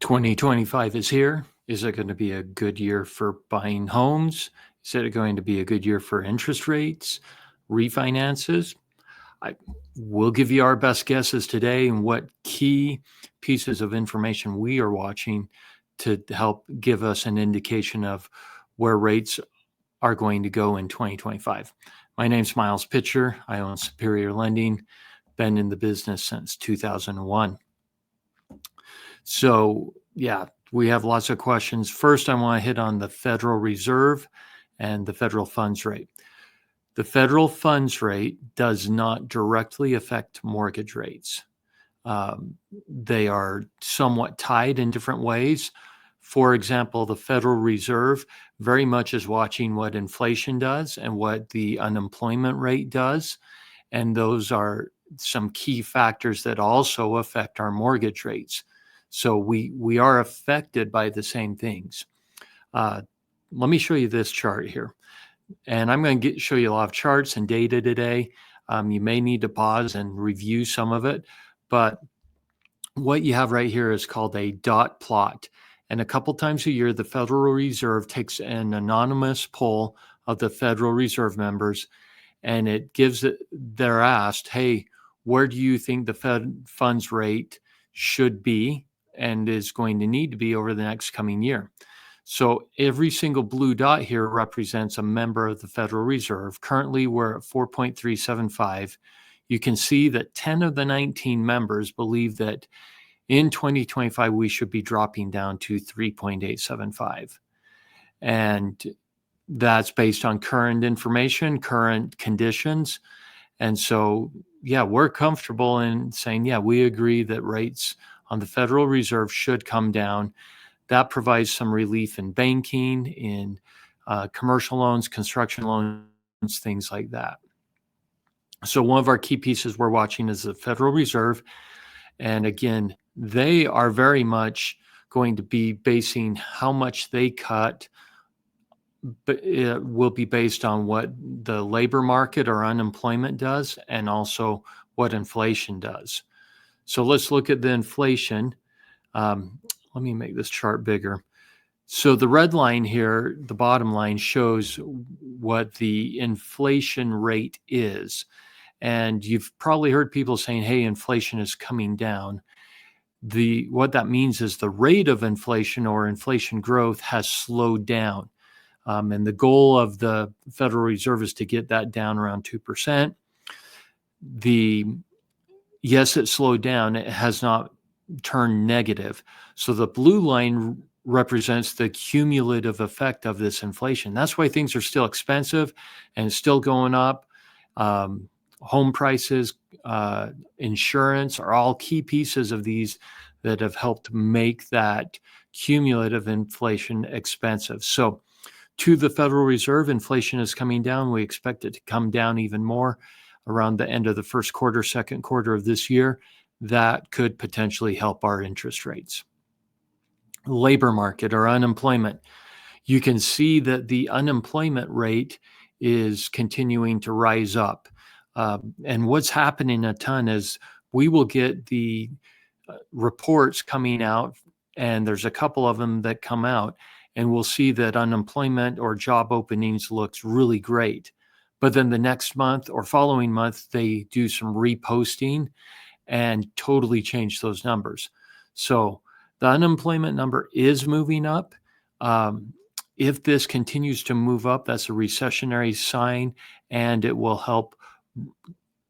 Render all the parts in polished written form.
2025 is here. Is it going to be a good year for buying homes? Is it going to be a good year for interest rates, refinances? I will give you our best guesses today and what key pieces of information we are watching to help give us an indication of where rates are going to go in 2025. My name's Miles Pitcher. I own Superior Lending, been in the business since 2001. So, yeah, we have lots of questions. First, I want to hit on the Federal Reserve and the federal funds rate. The federal funds rate does not directly affect mortgage rates. They are somewhat tied in different ways. For example, the Federal Reserve very much is watching what inflation does and what the unemployment rate does. And those are some key factors that also affect our mortgage rates. So we are affected by the same things. Let me show you this chart here. And I'm going to show you a lot of charts and data today. You may need to pause and review some of it, but what you have right here is called a dot plot. And a couple times a year, the Federal Reserve takes an anonymous poll of the Federal Reserve members, and it gives it, they're asked, hey, where do you think the Fed funds rate should be and is going to need to be over the next coming year? So every single blue dot here represents a member of the Federal Reserve. Currently, we're at 4.375. You can see that 10 of the 19 members believe that in 2025, we should be dropping down to 3.875. And that's based on current information, current conditions. And so, yeah, we're comfortable in saying, yeah, we agree that rates on the Federal Reserve should come down. That provides some relief in banking, in commercial loans, construction loans, things like that. So one of our key pieces we're watching is the Federal Reserve. And again, they are very much going to be basing how much they cut, but it will be based on what the labor market or unemployment does and also what inflation does. So let's look at the inflation. Let me make this chart bigger. So the red line here, the bottom line, shows what the inflation rate is. And you've probably heard people saying, hey, inflation is coming down. What that means is the rate of inflation or inflation growth has slowed down. And the goal of the Federal Reserve is to get that down around 2%. Yes, it slowed down. It has not turned negative. So the blue line represents the cumulative effect of this inflation. That's why things are still expensive and still going up. Home prices, insurance are all key pieces of these that have helped make that cumulative inflation expensive. So to the Federal Reserve, inflation is coming down. We expect it to come down even more around the end of the first quarter, second quarter of this year. That could potentially help our interest rates. Labor market or unemployment. You can see that the unemployment rate is continuing to rise up. And what's happening a ton is we will get the reports coming out, and there's a couple of them that come out, and we'll see that unemployment or job openings looks really great. But then the next month or following month, they do some reposting and totally change those numbers. So the unemployment number is moving up. If this continues to move up, that's a recessionary sign, and it will help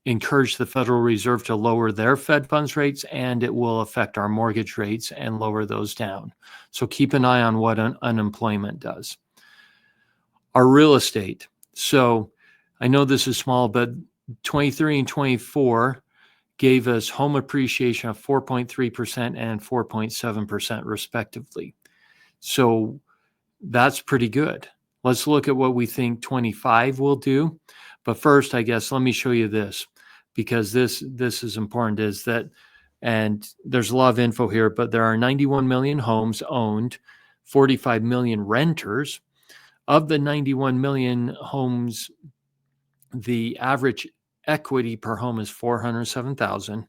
encourage the Federal Reserve to lower their Fed funds rates, and it will affect our mortgage rates and lower those down. So keep an eye on what unemployment does. Our real estate. So I know this is small, but 23 and 24 gave us home appreciation of 4.3% and 4.7% respectively. So that's pretty good. Let's look at what we think 25 will do. But first, I guess, let me show you this, because this is important, is that, and there's a lot of info here, but there are 91 million homes owned, 45 million renters. Of the 91 million homes, the average equity per home is $407,000.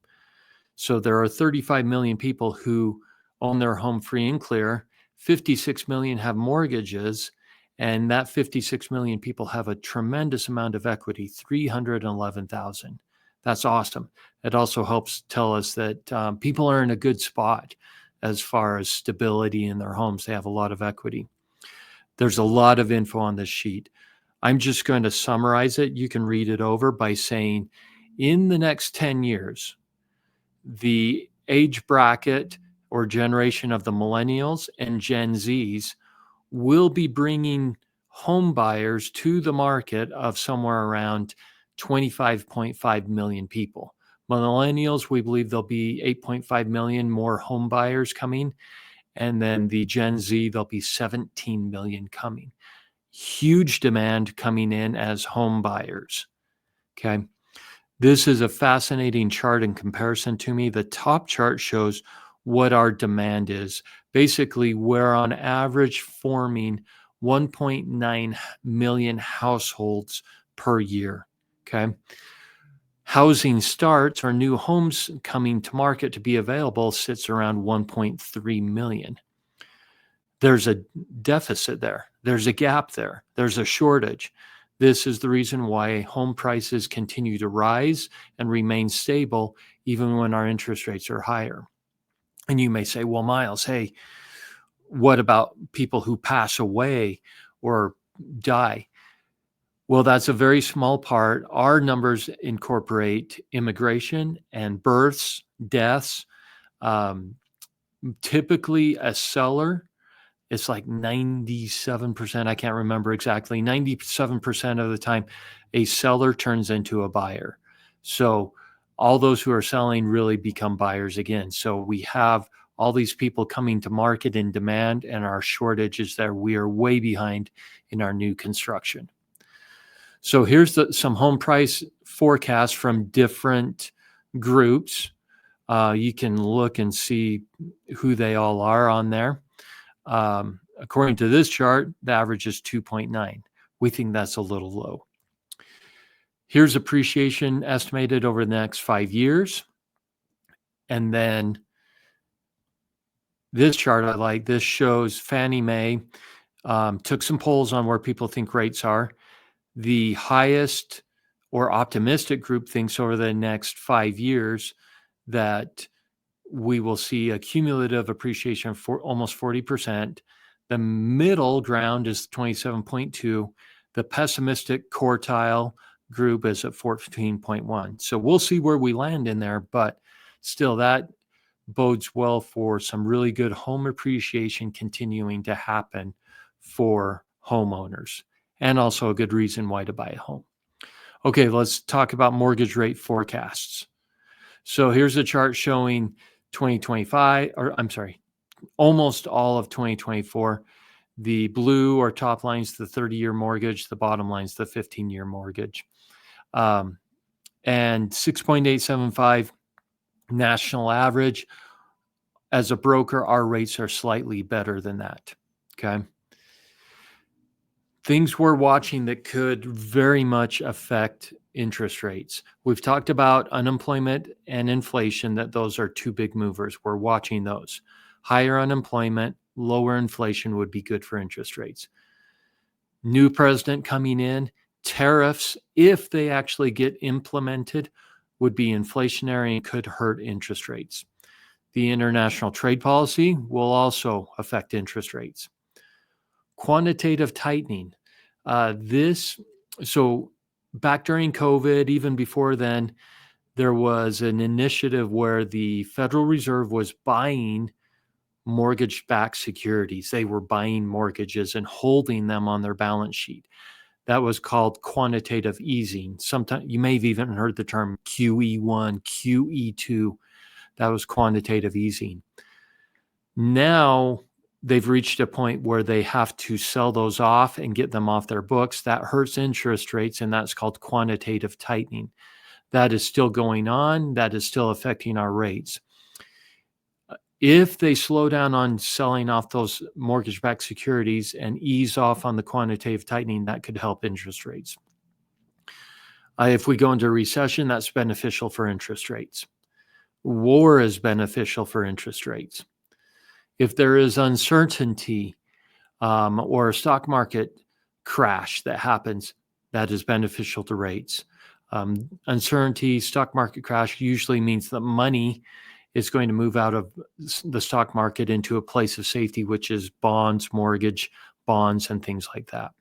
So there are 35 million people who own their home free and clear. 56 million have mortgages, and that 56 million people have a tremendous amount of equity, 311,000. That's awesome. It also helps tell us that people are in a good spot as far as stability in their homes. They have a lot of equity. There's a lot of info on this sheet. I'm just going to summarize it. You can read it over by saying, in the next 10 years, the age bracket or generation of the millennials and Gen Zs will be bringing home buyers to the market of somewhere around 25.5 million people. Millennials, we believe there'll be 8.5 million more home buyers coming. And then the Gen Z, there'll be 17 million coming. Huge demand coming in as home buyers. Okay. This is a fascinating chart in comparison to me. The top chart shows what our demand is. Basically, we're on average forming 1.9 million households per year. Okay. Housing starts or new homes coming to market to be available sits around 1.3 million. There's a deficit there. There's a gap there. There's a shortage. This is the reason why home prices continue to rise and remain stable even when our interest rates are higher. And you may say, well, Miles, hey, what about people who pass away or die? Well, that's a very small part. Our numbers incorporate immigration and births, deaths. Typically, a seller, it's like 97%, I can't remember exactly, 97% of the time, a seller turns into a buyer. So all those who are selling really become buyers again. So we have all these people coming to market in demand, and our shortage is there. We are way behind in our new construction. So here's some home price forecasts from different groups. You can look and see who they all are on there. According to this chart, the average is 2.9. We think that's a little low. Here's appreciation estimated over the next 5 years. And then this chart I like. This shows Fannie Mae took some polls on where people think rates are. The highest or optimistic group thinks over the next 5 years that we will see a cumulative appreciation for almost 40%. The middle ground is 27.2. The pessimistic quartile group is at 14.1. So we'll see where we land in there, but still that bodes well for some really good home appreciation continuing to happen for homeowners, and also a good reason why to buy a home. Okay, let's talk about mortgage rate forecasts. So here's a chart showing 2025, or I'm sorry, almost all of 2024. The blue or top line's the 30-year mortgage. The bottom line's the 15-year mortgage. And 6.875 national average. As a broker, our rates are slightly better than that. Okay. Things we're watching that could very much affect interest rates. We've talked about unemployment and inflation, that those are two big movers. We're watching those. Higher unemployment, lower inflation would be good for interest rates. New president coming in, tariffs, if they actually get implemented, would be inflationary and could hurt interest rates. The international trade policy will also affect interest rates. Quantitative tightening. So back during COVID, even before then, there was an initiative where the Federal Reserve was buying mortgage-backed securities. They were buying mortgages and holding them on their balance sheet. That was called quantitative easing. Sometimes you may have even heard the term QE1, QE2. That was quantitative easing. Now they've reached a point where they have to sell those off and get them off their books. That hurts interest rates, and that's called quantitative tightening. That is still going on. That is still affecting our rates. If they slow down on selling off those mortgage-backed securities and ease off on the quantitative tightening, that could help interest rates. If we go into a recession, that's beneficial for interest rates. War is beneficial for interest rates. If there is uncertainty or a stock market crash that happens, that is beneficial to rates. Uncertainty, stock market crash usually means that money is going to move out of the stock market into a place of safety, which is bonds, mortgage bonds, and things like that.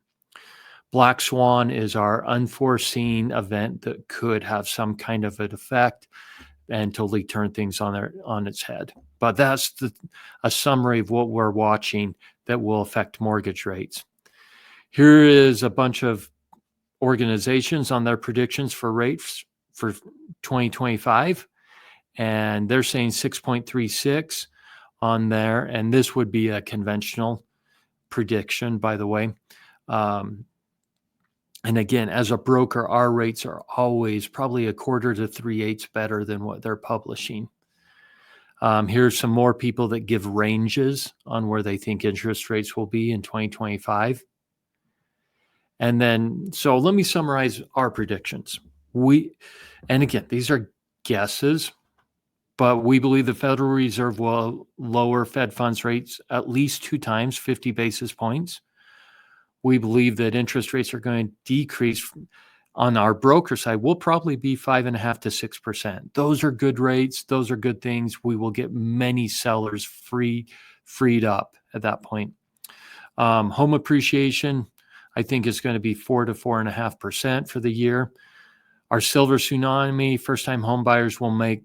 Black swan is our unforeseen event that could have some kind of an effect and totally turn things on its head. But that's a summary of what we're watching that will affect mortgage rates. Here is a bunch of organizations on their predictions for rates for 2025, and they're saying 6.36 on there, and this would be a conventional prediction, by the way. And again, as a broker, our rates are always probably a quarter to 3/8 better than what they're publishing. Here's some more people that give ranges on where they think interest rates will be in 2025. And then, so let me summarize our predictions. And again, these are guesses, but we believe the Federal Reserve will lower Fed funds rates at least 2 times, 50 basis points. We believe that interest rates are going to decrease. On our broker side, we'll probably be 5.5% to 6%. Those are good rates. Those are good things. We will get many sellers freed up at that point. Home appreciation, I think, is going to be 4 to 4.5% for the year. Our silver tsunami, first-time home buyers will make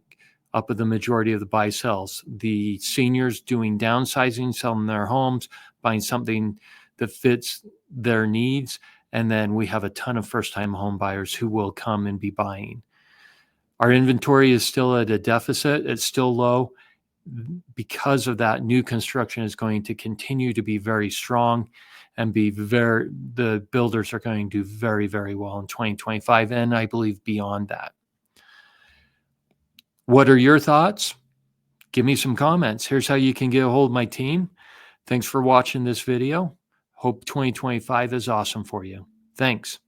up of the majority of the buy sells. The seniors doing downsizing, selling their homes, buying something that fits their needs. And then we have a ton of first-time home buyers who will come and be buying. Our inventory is still at a deficit. It's still low. Because of that, new construction is going to continue to be very strong and the builders are going to do very, very well in 2025, and I believe beyond that. What are your thoughts? Give me some comments. Here's how you can get a hold of my team. Thanks for watching this video. Hope 2025 is awesome for you. Thanks.